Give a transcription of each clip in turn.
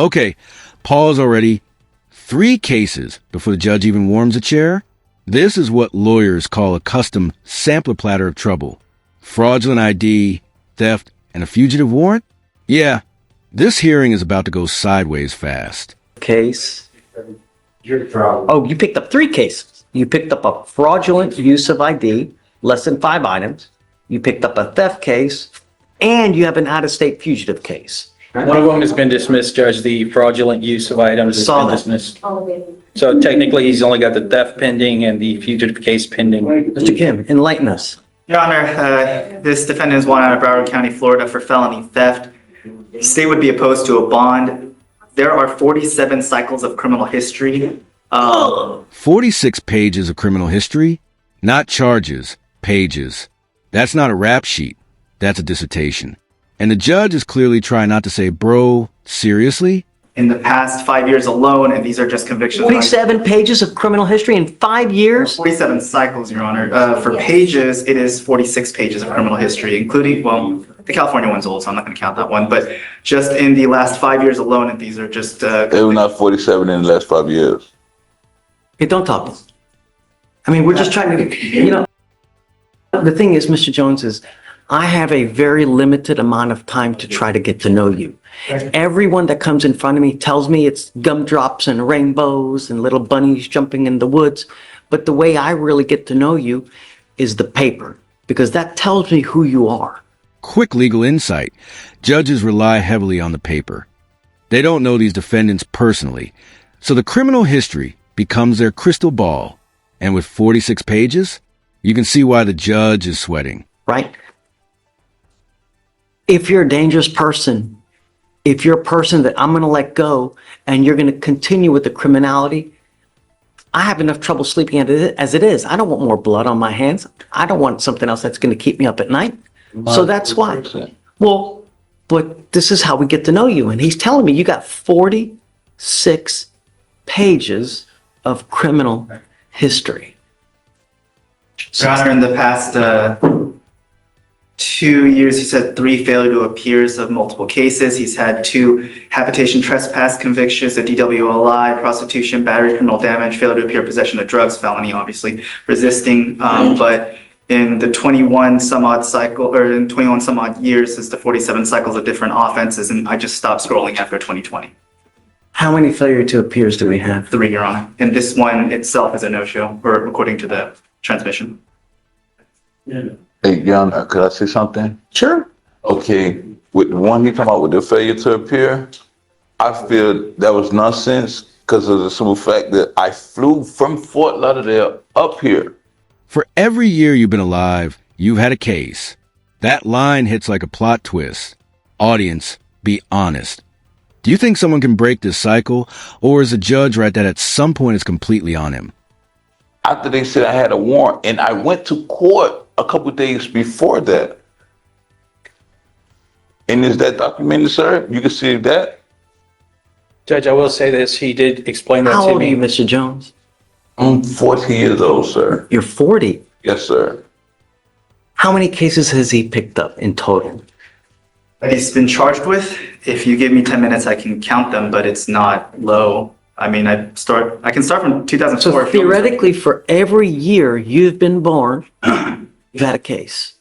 Okay, pause already. 3 cases before the judge even warms a chair? This is what lawyers call a custom sampler platter of trouble. Fraudulent ID, theft, and a fugitive warrant? Yeah, this hearing is about to go sideways fast. Case. Oh, you picked up 3 cases. You picked up a fraudulent use of ID, less than 5 items. You picked up a theft case, and you have an out-of-state fugitive case. One of them has been dismissed, Judge. The fraudulent use of items has been dismissed. So technically, he's only got the theft pending and the fugitive case pending. Mr. Kim, enlighten us. Your Honor, this defendant is wanted out of Broward County, Florida for felony theft. The state would be opposed to a bond. There are 47 cycles of criminal history. 46 pages of criminal history? Not charges, pages. That's not a rap sheet. That's a dissertation. And the judge is clearly trying not to say, bro, seriously? In the past 5 years alone, and these are just convictions. 47 pages of criminal history in 5 years? 47 cycles, Your Honor. For pages, it is 46 pages of criminal history, including, well, the California one's old, so I'm not going to count that one. But just in the last 5 years alone, and these are just... They were not 47 in the last 5 years. Hey, don't talk. I mean, we're just trying to, the thing is, Mr. Jones, is I have a very limited amount of time to try to get to know you. Everyone that comes in front of me tells me it's gumdrops and rainbows and little bunnies jumping in the woods. But the way I really get to know you is the paper, because that tells me who you are. Quick legal insight. Judges rely heavily on the paper. They don't know these defendants personally. So the criminal history becomes their crystal ball. And with 46 pages, you can see why the judge is sweating. Right? If you're a dangerous person, if you're a person that I'm going to let go and you're going to continue with the criminality, I have enough trouble sleeping as it is. I don't want more blood on my hands. I don't want something else that's going to keep me up at night. So that's why. Well, but this is how we get to know you. And he's telling me you got 46 pages of criminal history. Your Honor, in the past 2 years, he's had 3 failure to appears of multiple cases. He's had 2 habitation trespass convictions, a DWLI, prostitution, battery, criminal damage, failure to appear, possession of drugs, felony, obviously, resisting. But in the 21 some odd years, it's the 47 cycles of different offenses, and I just stopped scrolling after 2020. How many failure to appears do we have? 3, Your Honor. And this one itself is a no-show, or according to the transmission. Hey, Jan, could I say something? Sure. Okay, with the one you talking about with the failure to appear, I feel that was nonsense because of the simple fact that I flew from Fort Lauderdale up here. For every year you've been alive, you've had a case. That line hits like a plot twist. Audience, be honest. Do you think someone can break this cycle, or is the judge right that at some point it's completely on him? After they said I had a warrant, and I went to court a couple of days before that. And is that documented, sir? You can see that? Judge, I will say this. He did explain that How to old are you, me. Mr. Jones? I'm 40 years old, sir. You're 40. Yes, sir. How many cases has he picked up in total? That he's been charged with. If you give me 10 minutes, I can count them, but it's not low. I mean, I can start from 2004. So theoretically, for every year you've been born, you've had a case.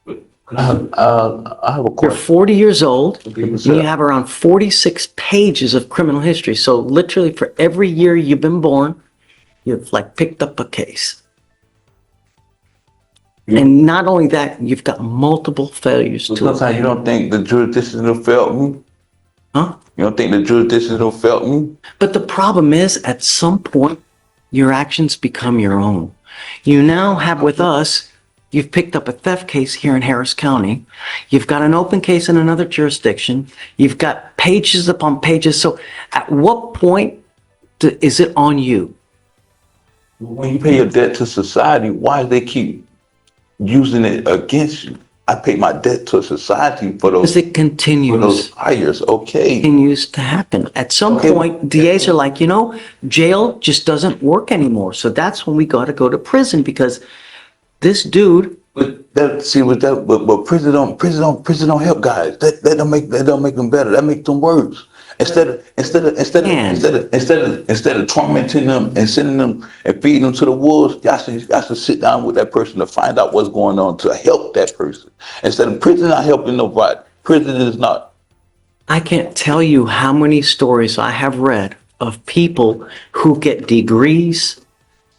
I have a You're question. 40 years old, and sir. you have around 46 pages of criminal history. So literally for every year you've been born, you've like picked up a case. And not only that, you've got multiple failures to Sometimes you don't think the jurisdiction will fail me? Huh? You don't think the jurisdiction will fail me? But the problem is, at some point, your actions become your own. You now have with us, you've picked up a theft case here in Harris County. You've got an open case in another jurisdiction. You've got pages upon pages. So at what point is it on you? When you pay your debt to society, why do they keep using it against you? I pay my debt to society for those, Because it continues. hires. Okay. Continues to happen. At some point, DAs are like, jail just doesn't work anymore. So that's when we got to go to prison, because this dude. But prison don't help guys. That don't make them better. That makes them worse. Instead of tormenting them and sending them and feeding them to the wolves, y'all should sit down with that person to find out what's going on to help that person. Instead of prison not helping nobody, prison is not. I can't tell you how many stories I have read of people who get degrees,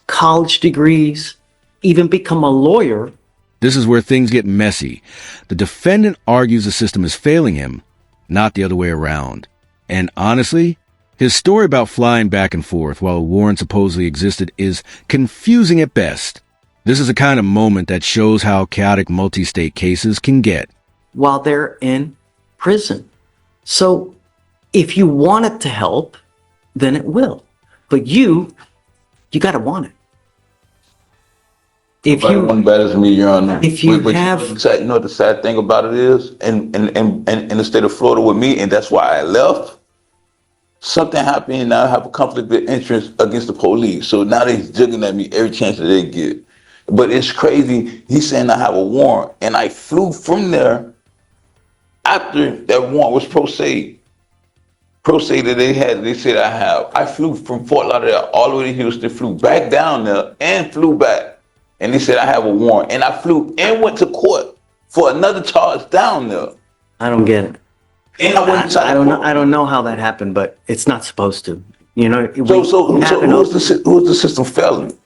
college degrees, even become a lawyer. This is where things get messy. The defendant argues the system is failing him, not the other way around. And honestly, his story about flying back and forth while a warrant supposedly existed is confusing at best. This is a kind of moment that shows how chaotic multi-state cases can get. While they're in prison. So if you want it to help, then it will. But you got to want it. If you One better than me, Your Honor. If you But have, you know the sad thing about it is, in the state of Florida with me, and that's why I left. Something happened, and now I have a conflict of interest against the police. So now they're jigging at me every chance that they get. But it's crazy. He's saying I have a warrant, and I flew from there after that warrant was pro se. Pro se that they said I have. I flew from Fort Lauderdale all the way to Houston, flew back down there, and flew back. And they said I have a warrant, and I flew and went to court for another charge down there. I don't get it. And I went inside. I don't know how that happened, but it's not supposed to. You know. So who's the system failing?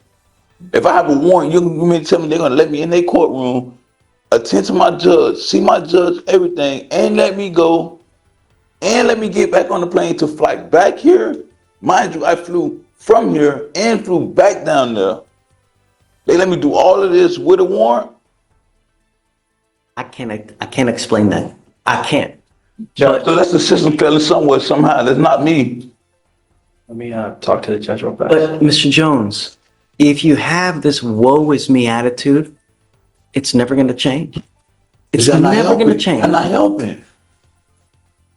If I have a warrant, you mean to tell me they're gonna let me in their courtroom, attend to my judge, see my judge, everything, and let me go, and let me get back on the plane to fly back here? Mind you, I flew from here and flew back down there. They let me do all of this with a warrant? I can't explain that. I can't. So that's the system failing somewhere, somehow. That's not me. Let me talk to the judge real fast. But Mr. Jones, if you have this woe is me attitude, it's never going to change. It's never going to change. You're not helping.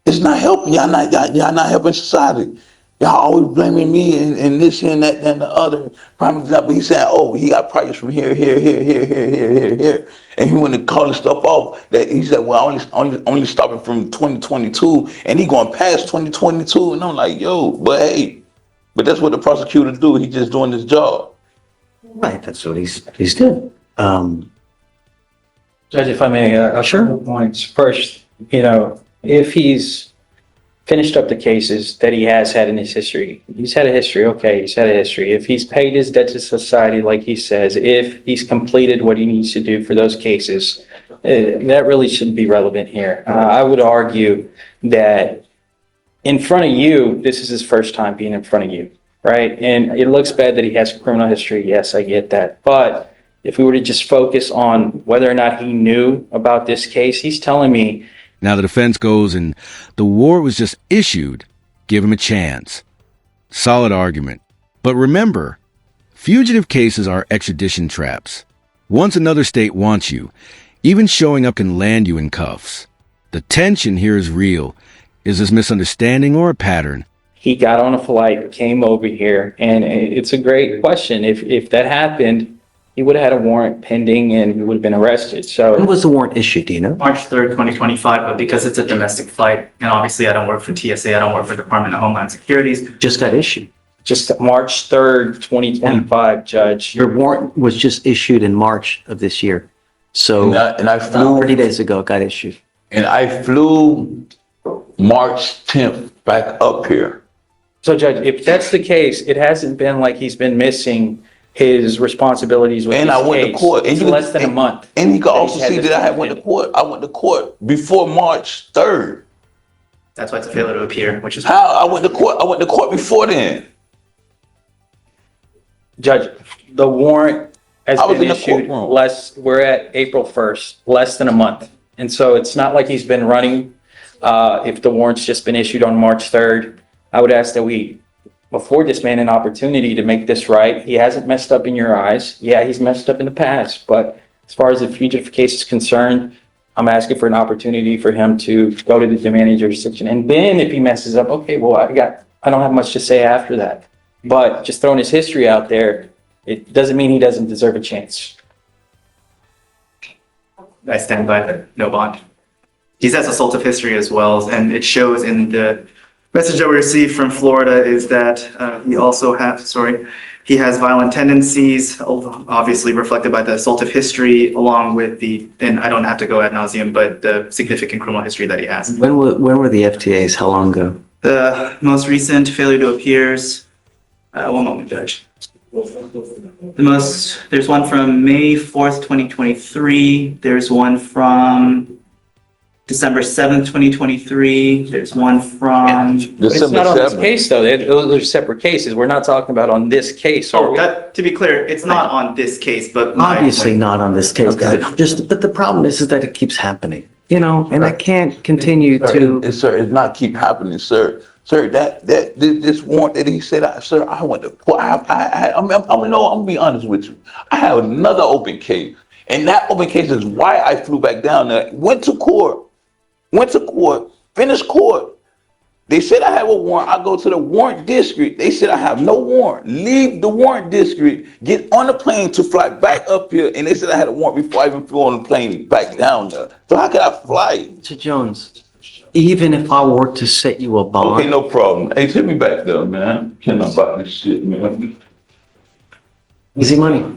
It's not helping. Y'all not helping society. Y'all always blaming me and this and that and the other. Prime example, he's saying, oh, he got prices from here. And he wanted to call this stuff off. That he said, well, only stopping from 2022, and he going past 2022. And I'm like, yo, but that's what the prosecutor do. He just doing his job. Right, that's what he's doing. Judge, if I may, sure. Points. First, if he's finished up the cases that he has had in his history, he's had a history. Okay, he's had a history. If he's paid his debt to society, like he says, if he's completed what he needs to do for those cases, that really shouldn't be relevant here. I would argue that in front of you, this is his first time being in front of you, right? And it looks bad that he has a criminal history. Yes, I get that. But if we were to just focus on whether or not he knew about this case, he's telling me. Now the defense goes and the warrant was just issued. Give him a chance. Solid argument. But remember, fugitive cases are extradition traps. Once another state wants you, even showing up can land you in cuffs. The tension here is real. Is this misunderstanding or a pattern? He got on a flight, came over here, and it's a great question. If that happened, he would have had a warrant pending and he would have been arrested. So when was the warrant issued, do you know? March 3rd, 2025, but because it's a domestic flight, and obviously I don't work for TSA, I don't work for Department of Homeland Security. Just got issued. Just March 3rd, 2025, Judge. Your warrant was just issued in March of this year. So And I flew 30 days ago, it got issued. And I flew March 10th back up here. So, Judge, if that's the case, it hasn't been like he's been missing his responsibilities with And this I went case. to court. It's less than a month. And you can also that he see had that I this had went to pending. court. I went to court before March 3rd. That's why it's a failure to appear, which is How? I went to court. I went to court before then. Judge, the warrant has I was been in the issued courtroom. we're at April 1st, less than a month. And so it's not like he's been running. If the warrant's just been issued on March 3rd, I would ask that we afford this man an opportunity to make this right. He hasn't messed up in your eyes. Yeah, he's messed up in the past, but as far as the fugitive case is concerned, I'm asking for an opportunity for him to go to the demanding jurisdiction. And then if he messes up, okay, well, I don't have much to say after that. But just throwing his history out there, it doesn't mean he doesn't deserve a chance. I stand by the no bond. He has assaultive history as well, and it shows in the Message that we received from Florida is that he has violent tendencies, obviously reflected by the assaultive history, along with and I don't have to go ad nauseum, but the significant criminal history that he has. When were the FTAs? How long ago? The most recent failure to appears, one moment, Judge. There's one from May 4th, 2023. There's one from December 7th, 2023. There's one from... It's not on this case, though. Those are separate cases. We're not talking about on this case, are we? To be clear, it's not on this case, but... Obviously not on this case. Okay. But the problem is that it keeps happening, and I can't continue to... Sir, it's not keep happening, sir. Sir, this warrant that he said, sir, I went to court. I'm gonna be honest with you. I have another open case, and that open case is why I flew back down there. Went to court, finished court. They said I have a warrant. I go to the warrant district. They said I have no warrant. Leave the warrant district, get on the plane to fly back up here, and they said I had a warrant before I even flew on the plane back down there. So how could I fly? Mr. Jones, even if I were to set you a bond... Okay, no problem. Hey, take me back there, man. Can't about this shit, man. Easy money.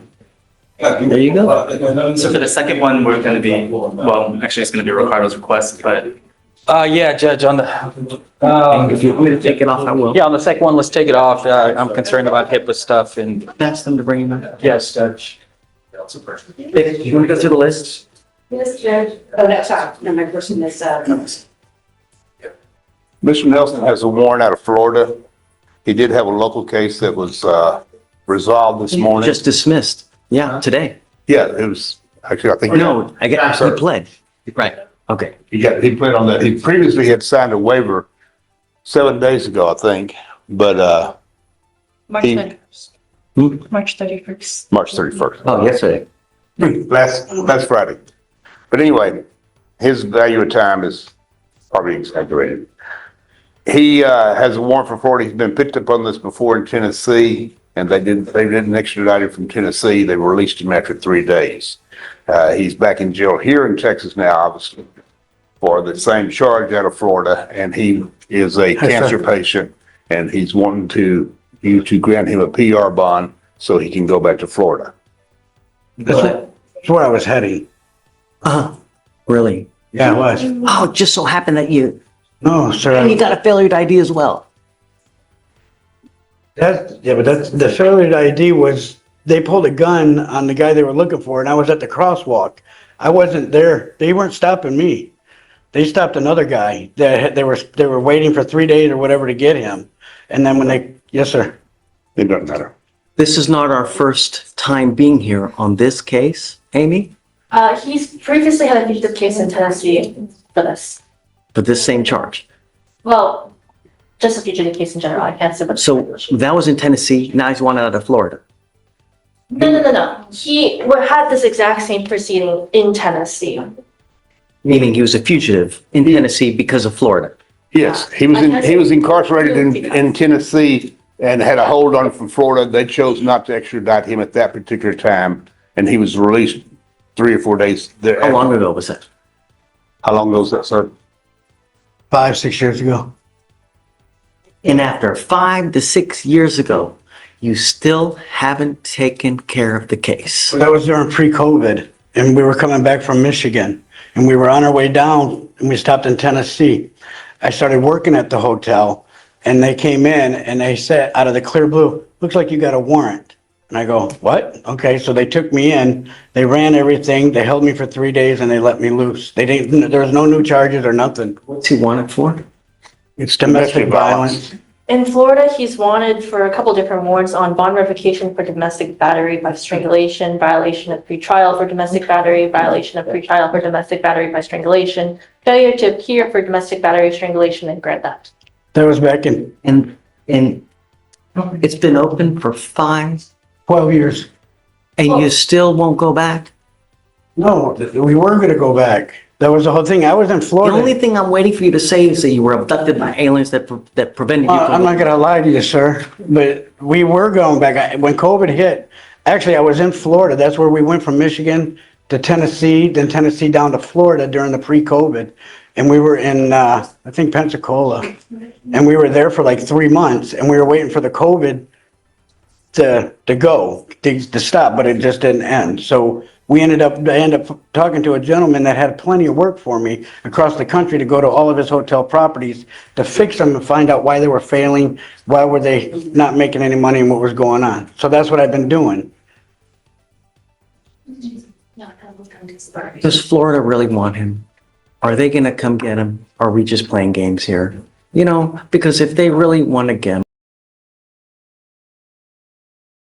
There you go. So for the second one, we're going to be, actually it's going to be Ricardo's request, but... Yeah, Judge, on the... If you want me to take it off, I will. Yeah, on the second one, let's take it off. I'm concerned about HIPAA stuff and... Ask them to bring it back. Yes, Judge. Hey, you want to go through the list? Yes, Judge. Oh, no, sorry. No, my person is, Mr. Nelson has a warrant out of Florida. He did have a local case that was resolved this morning. Just dismissed. Yeah, today. Yeah, it was, actually, I think. No, he Sorry. pled. Right, okay. He pled on that. He previously had signed a waiver 7 days ago, I think, but March He- 31st. March 31st. March 31st. Oh, yesterday. Last Friday. But anyway, his value of time is probably exaggerated. He has a warrant for Florida. He's been picked up on this before in Tennessee, and they didn't extradite him from Tennessee. They released him after 3 days. He's back in jail here in Texas now, obviously, for the same charge out of Florida, and he is a cancer patient, and he's wanting you to grant him a PR bond so he can go back to Florida. That's where I was heading. Really? Yeah, it was. Oh, it just so happened that you No, sir. got a failure to ID as well. But that's the failure to ID was they pulled a gun on the guy they were looking for, and I was at the crosswalk. I wasn't there. They weren't stopping me. They stopped another guy. They were waiting for 3 days or whatever to get him. And then yes, sir. It doesn't matter. This is not our first time being here on this case, Amy, He's previously had a fugitive case in Tennessee for this. for this same charge. Well, just a fugitive case in general. I can't say much. So that was in Tennessee. Now he's wanted out of Florida. No. He had this exact same proceeding in Tennessee. Meaning he was a fugitive in Tennessee because of Florida. Yes, he was incarcerated in Tennessee and had a hold on him from Florida. They chose not to extradite him at that particular time, and he was released 3 or 4 days there. How long ago was that? How long ago was that, sir? 5-6 years ago. And after 5 to 6 years ago, you still haven't taken care of the case. That was during pre-COVID, and we were coming back from Michigan, and we were on our way down, and we stopped in Tennessee. I started working at the hotel, and they came in, and they said, out of the clear blue, looks like you got a warrant. And I go, what? Okay, so they took me in, they ran everything, they held me for 3 days, and they let me loose. There was no new charges or nothing. What's he wanted for? It's domestic violence. In Florida, he's wanted for a couple different warrants on bond revocation for domestic battery by strangulation, violation of pretrial for domestic battery, violation of pretrial for domestic battery by strangulation, failure to appear for domestic battery, strangulation, and grand theft. That was back in And it's been open for 12 years. and you still won't go back? No, we were gonna go back. That was the whole thing. I was in The Florida. only thing I'm waiting for you to say is that you were abducted by aliens that prevented you I'm from... not gonna lie to you, sir, but we were going back. When COVID hit, actually, I was in Florida. That's where we went from Michigan to Tennessee, then Tennessee down to Florida during the pre-COVID. and we were in, I think Pensacola, and we were there for like 3 months, and we were waiting for the COVID to stop, but it just didn't end. So I ended up talking to a gentleman that had plenty of work for me across the country to go to all of his hotel properties to fix them and find out why they were failing, why were they not making any money, and what was going on. So that's what I've been doing. Does Florida really want him? Are they going to come get him? Or are we just playing games here? You know, because if they really want to get him,